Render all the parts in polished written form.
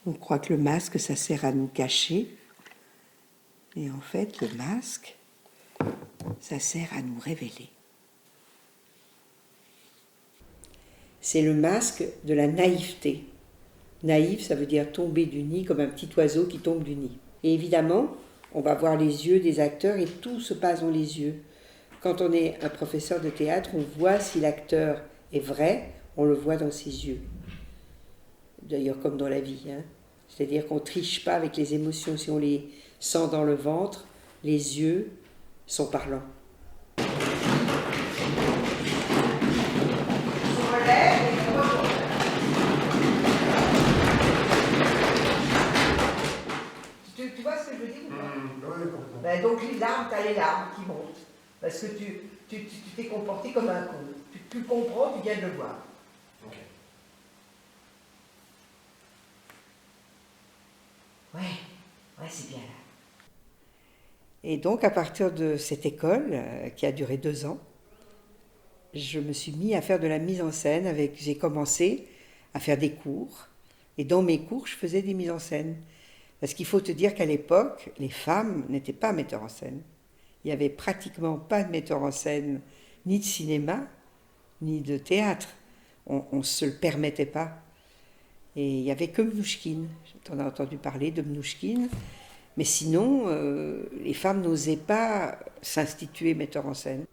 On croit que le masque, ça sert à nous cacher. Et en fait, le masque, ça sert à nous révéler. C'est le masque de la naïveté. Naïf, ça veut dire tomber du nid, comme un petit oiseau qui tombe du nid. Et évidemment, on va voir les yeux des acteurs et tout se passe dans les yeux. Quand on est un professeur de théâtre, on voit si l'acteur est vrai, on le voit dans ses yeux. D'ailleurs, comme dans la vie. C'est-à-dire qu'on ne triche pas avec les émotions. Si on les sent dans le ventre, les yeux sont parlants. Tu vois ce que je veux dire ou pas? Donc les larmes, tu as les larmes qui montent. Parce que tu t'es comporté comme un con. Tu comprends, tu viens de le voir. Okay. Ouais, c'est bien là. Et donc, à partir de cette école, qui a duré 2 ans, je me suis mis à faire de la mise en scène. J'ai commencé à faire des cours. Et dans mes cours, je faisais des mises en scène. Parce qu'il faut te dire qu'à l'époque, les femmes n'étaient pas metteurs en scène. Il n'y avait pratiquement pas de metteur en scène, ni de cinéma, ni de théâtre. On ne se le permettait pas. Et il n'y avait que Mnouchkine. Tu en as entendu parler de Mnouchkine. Mais sinon, les femmes n'osaient pas s'instituer metteur en scène.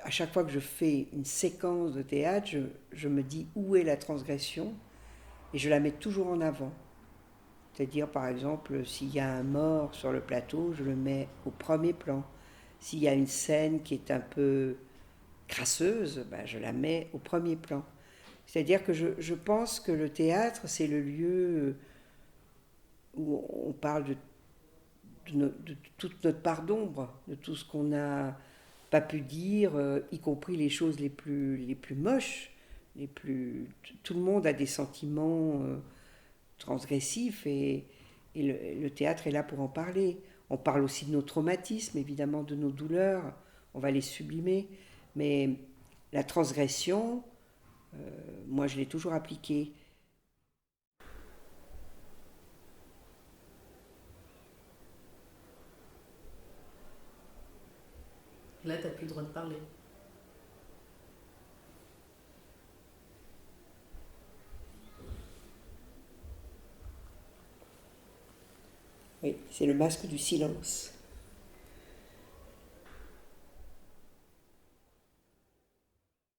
À chaque fois que je fais une séquence de théâtre, je me dis où est la transgression et je la mets toujours en avant. C'est-à-dire, par exemple, s'il y a un mort sur le plateau, je le mets au premier plan. S'il y a une scène qui est un peu crasseuse, je la mets au premier plan. C'est-à-dire que je pense que le théâtre, c'est le lieu où on parle de toute notre part d'ombre, de tout ce qu'on n'a pas pu dire, y compris les choses les plus moches. Tout le monde a des sentiments transgressifs et le théâtre est là pour en parler. On parle aussi de nos traumatismes, évidemment, de nos douleurs, on va les sublimer, mais la transgression, moi je l'ai toujours appliquée. Là, t'as plus le droit de parler. Oui, c'est le masque du silence.